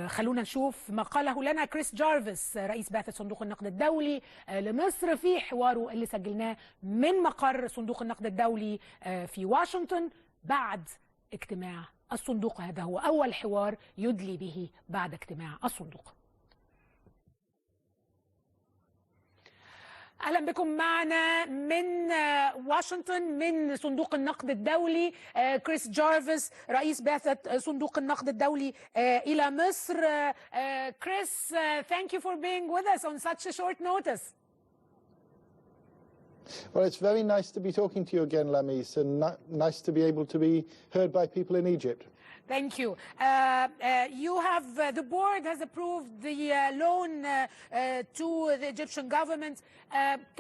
خلونا نشوف ما قاله لنا كريس جارفيس رئيس بعثة صندوق النقد الدولي لمصر في حواره اللي سجلناه من مقر صندوق النقد الدولي في واشنطن بعد اجتماع الصندوق. هذا هو أول حوار يدلي به بعد اجتماع الصندوق. أهلا بكم معنا من واشنطن من صندوق النقد الدولي كريس جارفيس رئيس بعثة صندوق النقد الدولي إلى مصر. كريس, thank you for being with us on such a short notice. Well, it's very nice to be talking to you again, Lamis, and nice to be able to be heard by people in Egypt. Thank you. The board has approved the loan to the Egyptian government.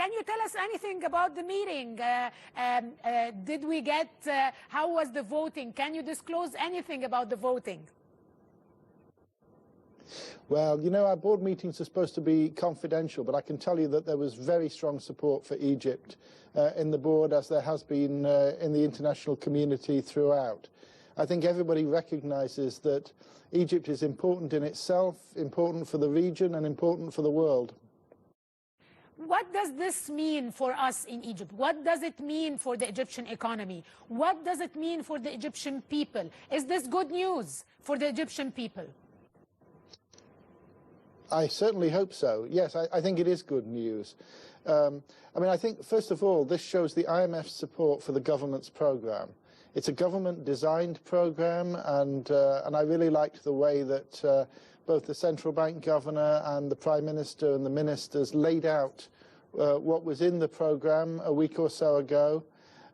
Can you tell us anything about the meeting? How was the voting? Can you disclose anything about the voting? Well, you know, our board meetings are supposed to be confidential, but I can tell you that there was very strong support for Egypt in the board, as there has been in the international community throughout. I think everybody recognizes that Egypt is important in itself, important for the region, and important for the world. What does this mean for us in Egypt? What does it mean for the Egyptian economy? What does it mean for the Egyptian people? Is this good news for the Egyptian people? I certainly hope so. Yes, I think it is good news. I mean, I think, first of all, this shows the IMF's support for the government's program. It's a government-designed program, and I really liked the way that both the central bank governor and the prime minister and the ministers laid out what was in the program a week or so ago.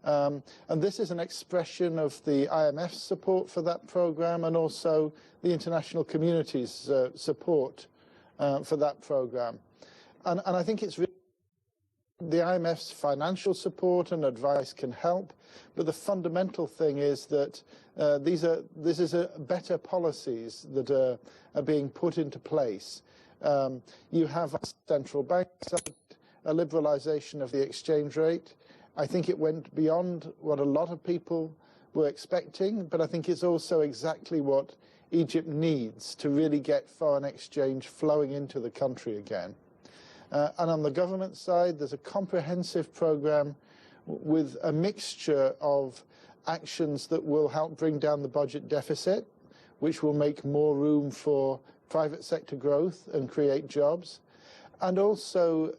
And this is an expression of the IMF's support for that program and also the international community's support for that program. And I think it's really the IMF's financial support and advice can help, but the fundamental thing is that this is better policies that are being put into place. You have central banks, a liberalization of the exchange rate. I think it went beyond what a lot of people were expecting, but I think it's also exactly what Egypt needs to really get foreign exchange flowing into the country again. And on the government side, there's a comprehensive program with a mixture of actions that will help bring down the budget deficit, which will make more room for private sector growth and create jobs, and also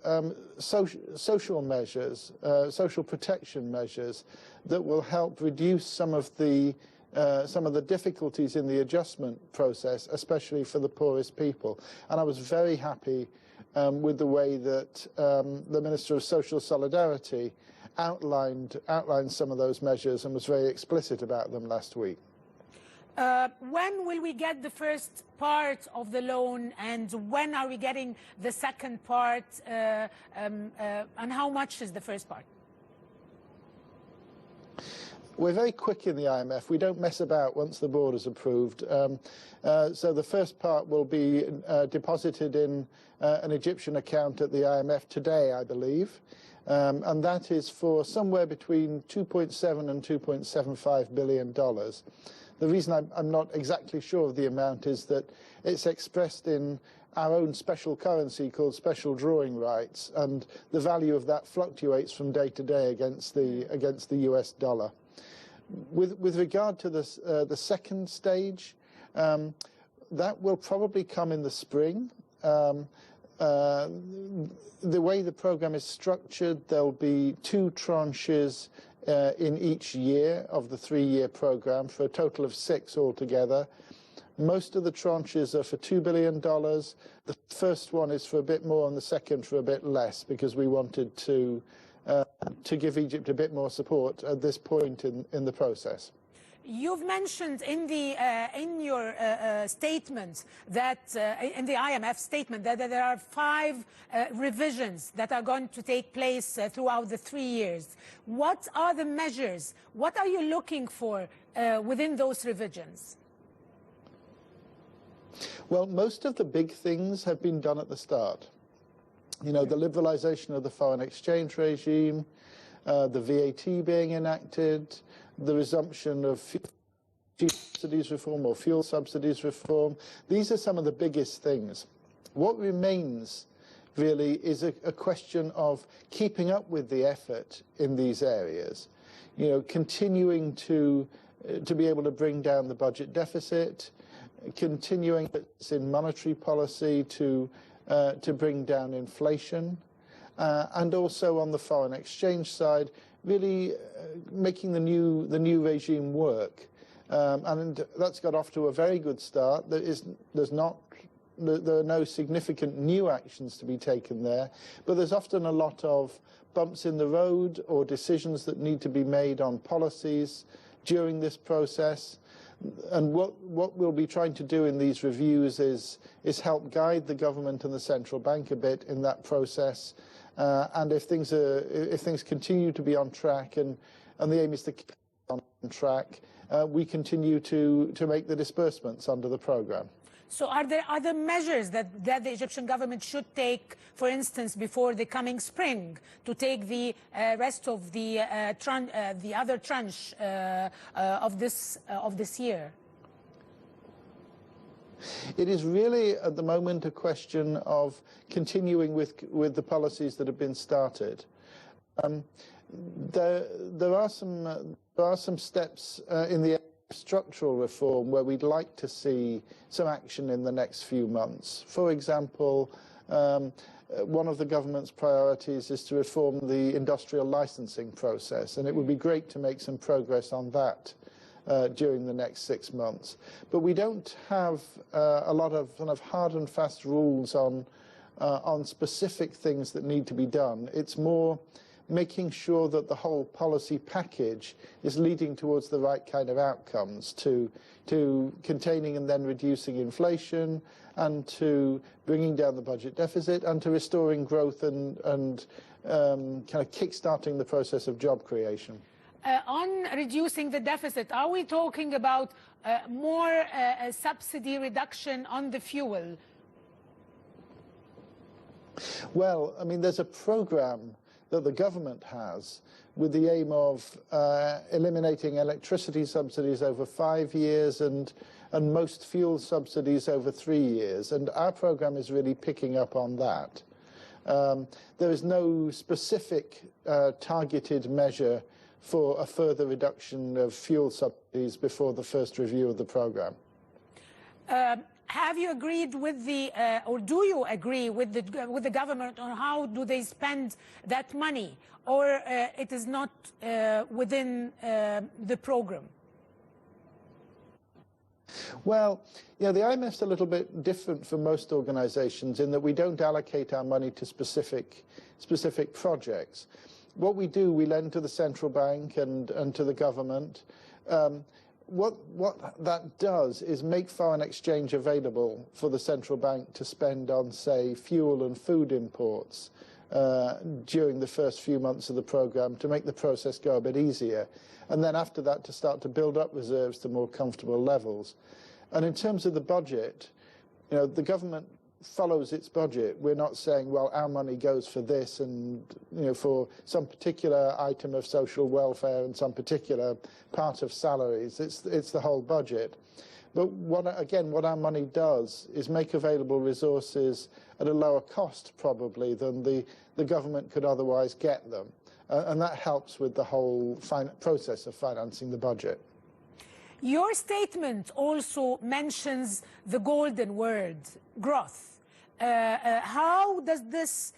social measures, social protection measures that will help reduce some of the difficulties in the adjustment process, especially for the poorest people. And I was very happy with the way that the Minister of Social Solidarity outlined some of those measures and was very explicit about them last week. When will we get the first part of the loan, and when are we getting the second part, and how much is the first part? We're very quick in the IMF. We don't mess about once the board is approved. So the first part will be deposited in an Egyptian account at the IMF today, I believe. And that is for somewhere between $2.7 and $2.75 billion. The reason I'm not exactly sure of the amount is that it's expressed in our own special currency called special drawing rights, and the value of that fluctuates from day to day against the US dollar. With regard to the second stage, that will probably come in the spring. The way the program is structured, there'll be 2 tranches in each year of the 3-year program for a total of 6 altogether. Most of the tranches are for $2 billion. The first one is for a bit more and the second for a bit less, because we wanted to give Egypt a bit more support at this point in the process. You've mentioned in your statement that in the IMF statement that there are 5 revisions that are going to take place throughout the 3 years. What are the measures? What are you looking for within those revisions? Well, most of the big things have been done at the start. You know, the liberalization of the foreign exchange regime, the VAT being enacted, the resumption of subsidies reform or fuel subsidies reform. These are some of the biggest things. What remains really is a question of keeping up with the effort in these areas, you know, continuing to be able to bring down the budget deficit, continuing in monetary policy to bring down inflation, and also on the foreign exchange side, really making the new regime work. And that's got off to a very good start. There are no significant new actions to be taken there, but there's often a lot of bumps in the road or decisions that need to be made on policies during this process. And what we'll be trying to do in these reviews is help guide the government and the central bank a bit in that process. And if things continue to be on track, and the aim is to keep on track, we continue to make the disbursements under the programme. So are there other measures that the Egyptian government should take, for instance, before the coming spring, to take the rest of the other tranche of this year? It is really at the moment a question of continuing with the policies that have been started. There are some steps in the structural reform where we'd like to see some action in the next few months. For example, one of the government's priorities is to reform the industrial licensing process, and it would be great to make some progress on that during the next 6 months. But we don't have a lot of kind of hard and fast rules on specific things that need to be done. It's more making sure that the whole policy package is leading towards the right kind of outcomes, to containing and then reducing inflation, and to bringing down the budget deficit, and to restoring growth and kind of kick-starting the process of job creation. On reducing the deficit, are we talking about more subsidy reduction on the fuel? Well, I mean, there's a programme that the government has with the aim of eliminating electricity subsidies over 5 years and most fuel subsidies over 3 years. And our programme is really picking up on that. There is no specific targeted measure for a further reduction of fuel subsidies before the first review of the programme. Have you agreed with the, or do you agree with the government on how do they spend that money, or it is not within the program? Well, yeah, the IMF's a little bit different from most organisations in that we don't allocate our money to specific projects. What we do, we lend to the central bank and to the government. What that does is make foreign exchange available for the central bank to spend on, say, fuel and food imports during the first few months of the programme to make the process go a bit easier. And then after that to start to build up reserves to more comfortable levels. And in terms of the budget, you know, the government follows its budget. We're not saying, well, our money goes for this and, you know, for some particular item of social welfare and some particular part of salaries. It's the whole budget. But what our money does is make available resources at a lower cost, probably, than the government could otherwise get them. And that helps with the whole process of financing the budget. Your statement also mentions the golden word, growth. How does this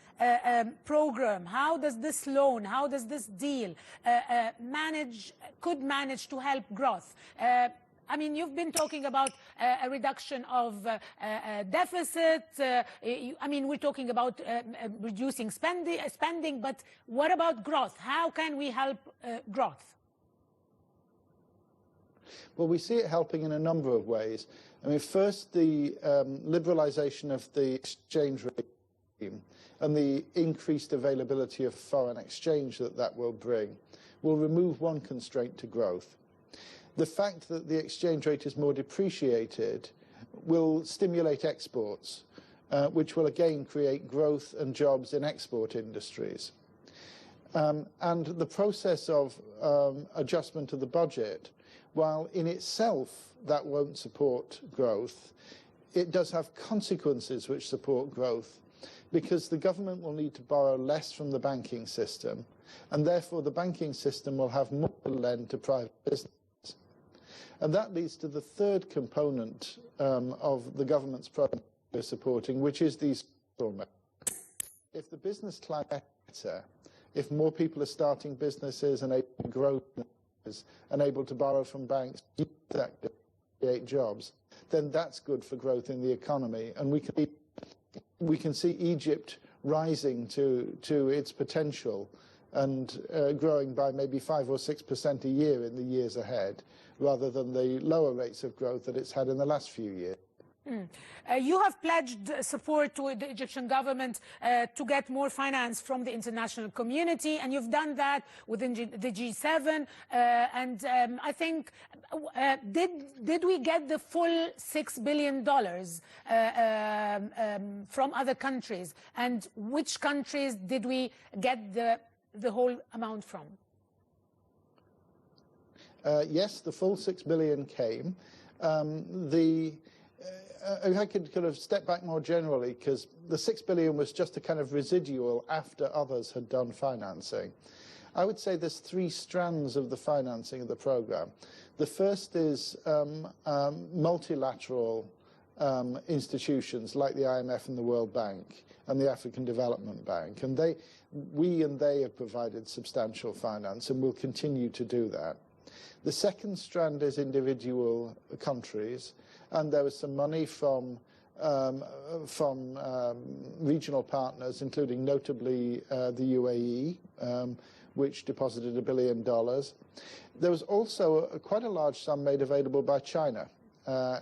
program, how does this loan, how does this deal could manage to help growth? I mean, you've been talking about a reduction of deficit. I mean, we're talking about reducing spending, but what about growth? How can we help growth? Well, we see it helping in a number of ways. I mean, first, the liberalisation of the exchange rate and the increased availability of foreign exchange that will bring will remove one constraint to growth. The fact that the exchange rate is more depreciated will stimulate exports, which will again create growth and jobs in export industries. And the process of adjustment of the budget while in itself that won't support growth, it does have consequences which support growth, because the government will need to borrow less from the banking system, and therefore the banking system will have more to lend to private business. And that leads to the third component of the government's program we're supporting, which is these. If the business climate is better, if more people are starting businesses and able to grow businesses and able to borrow from banks, that create jobs, then that's good for growth in the economy. And we can see Egypt rising to its potential and growing by maybe 5 or 6% a year in the years ahead, rather than the lower rates of growth that it's had in the last few years. You have pledged support to the Egyptian government to get more finance from the international community, and you've done that within the G7. I think, did we get the full $6 billion from other countries? And which countries did we get the whole amount from? Yes, the full $6 billion came. If I could kind of step back more generally, because the $6 billion was just a kind of residual after others had done financing. I would say there's 3 strands of the financing of the program. The first is multilateral institutions like the IMF and the World Bank and the African Development Bank, and we have provided substantial finance and will continue to do that. The second strand is individual countries, and there was some money from regional partners, including notably the UAE, which deposited $1 billion. There was also quite a large sum made available by China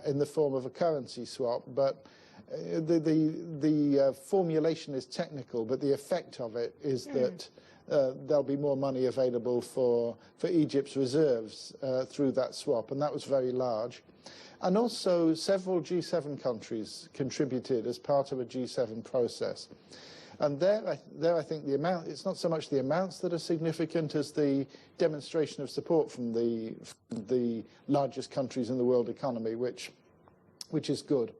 in the form of a currency swap, but the formulation is technical, but the effect of it is that there'll be more money available for Egypt's reserves through that swap, and that was very large. And also several G7 countries contributed as part of a G7 process. And there I think the amount, it's not so much the amounts that are significant as the demonstration of support from the largest countries in the world economy, which is good.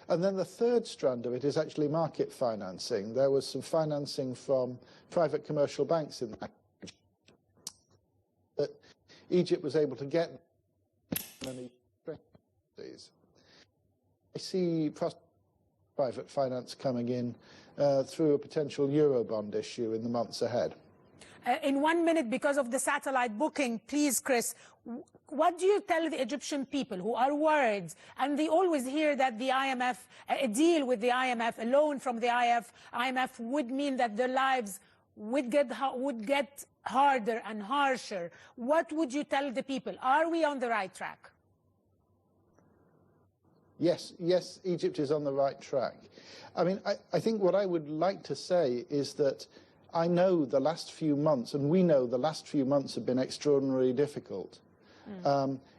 And then the third strand of it is actually market financing. There was some financing from private commercial banks in that. That Egypt was able to get many. I see private finance coming in through a potential Eurobond issue in the months ahead. In 1 minute, because of the satellite booking, please, Chris, what do you tell the Egyptian people who are worried, and they always hear that the IMF, a deal with the IMF, a loan from the IMF would mean that their lives would get harder and harsher. What would you tell the people? Are we on the right track? Yes, Egypt is on the right track. I mean, I think what I would like to say is that I know the last few months, and we know the last few months have been extraordinarily difficult.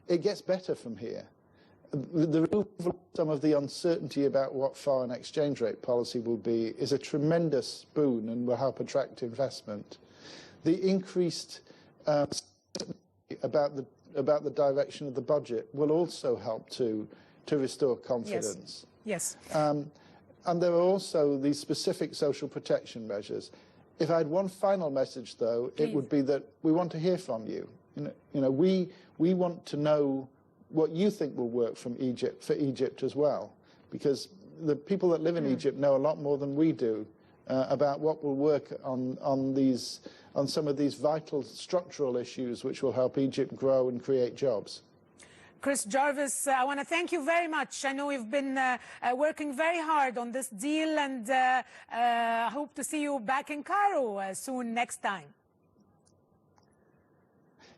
It gets better from here. The removal of some of the uncertainty about what foreign exchange rate policy will be is a tremendous boon and will help attract investment. The increased about the direction of the budget will also help to restore confidence. Yes. And there are also these specific social protection measures. If I had one final message, though, it would be that we want to hear from you. We want to know what you think will work for Egypt as well, because the people that live in Egypt know a lot more than we do about what will work on some of these vital structural issues which will help Egypt grow and create jobs. Chris Jarvis, I want to thank you very much. I know you've been working very hard on this deal, and I hope to see you back in Cairo soon next time.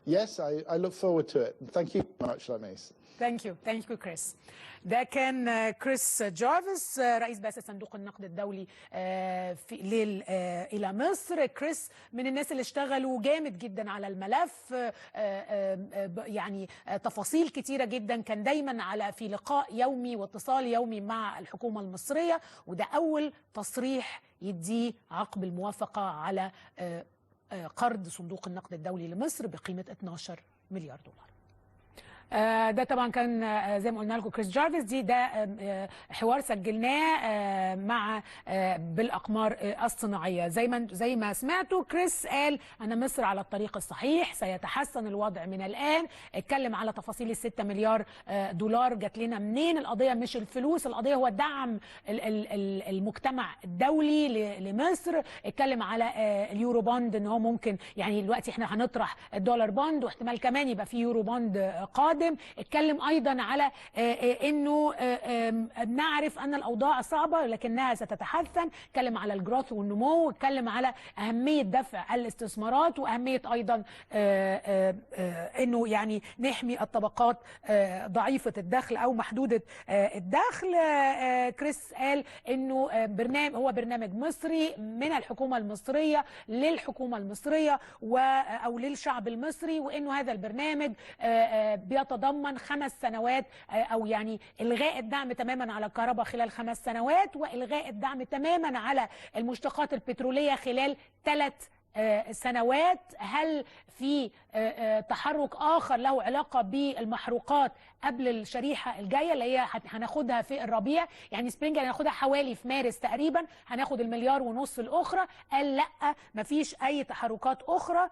Yes, I look forward to it. Thank you very much, Lamis. Thank you, Chris. ده كان كريس جارفيس رئيس بعثة صندوق النقد الدولي إلى مصر. كريس من الناس اللي اشتغلوا جامد جدا على الملف، يعني تفاصيل كتيرة جدا، كان دايما في لقاء يومي واتصال يومي مع الحكومة المصرية، وده أول تصريح يديه عقب الموافقة على قرض صندوق النقد الدولي لمصر بقيمة 12 مليار دولار. ده طبعا كان زي ما قلنا لكم كريس جارفيس. ده حوار سجلناه مع بالاقمار الصناعيه. زي ما سمعتوا كريس قال ان مصر على الطريق الصحيح، سيتحسن الوضع من الان. اتكلم على تفاصيل ال6 مليار دولار جات لنا منين. القضيه مش الفلوس، القضيه هو دعم المجتمع الدولي لمصر. اتكلم على اليورو بوند، ان هو ممكن يعني دلوقتي احنا هنطرح الدولار بوند واحتمال كمان يبقى في يورو بوند قادم. اتكلم ايضا على انه نعرف ان الاوضاع صعبه لكنها ستتحسن. اتكلم على الجروث والنمو، اتكلم على اهميه دفع الاستثمارات واهميه ايضا انه يعني نحمي الطبقات ضعيفه الدخل او محدوده الدخل. كريس قال انه هو برنامج مصري من الحكومه المصريه للحكومه المصريه او للشعب المصري، وانه هذا البرنامج بيتضمن 5 سنوات او يعني الغاء الدعم تماما على الكهرباء خلال 5 سنوات، والغاء الدعم تماما على المشتقات البتروليه خلال 3 سنوات. هل في تحرك آخر له علاقة بالمحروقات قبل الشريحة الجاية اللي هي هناخدها في الربيع؟ يعني سبرينج هناخدها حوالي في مارس تقريبا، هناخد ال1.5 مليار الأخرى. قال لا، مفيش أي تحركات أخرى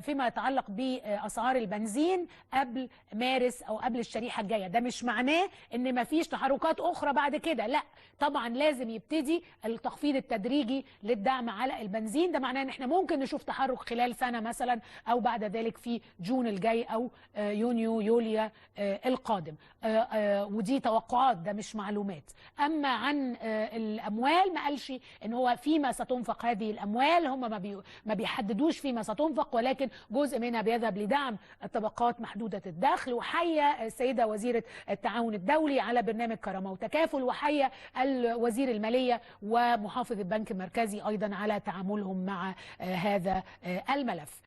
فيما يتعلق بأسعار البنزين قبل مارس أو قبل الشريحة الجاية. ده مش معناه إن مفيش تحركات أخرى بعد كده، لا طبعا لازم يبتدي التخفيض التدريجي للدعم على البنزين. ده معناه إن احنا ممكن نشوف تحرك خلال سنة مثلا أو بعد ذلك في جون الجاي أو يونيو يوليو القادم. ودي توقعات، ده مش معلومات. أما عن الأموال ما قالش إن هو فيما ستنفق هذه الأموال، هم ما بيحددوش فيما ستنفق، ولكن جزء منها بيذهب لدعم الطبقات محدودة الدخل. وحيا السيدة وزيرة التعاون الدولي على برنامج كرامة وتكافل، وحيا الوزير المالية ومحافظ البنك المركزي أيضا على تعاملهم مع هذا الملف.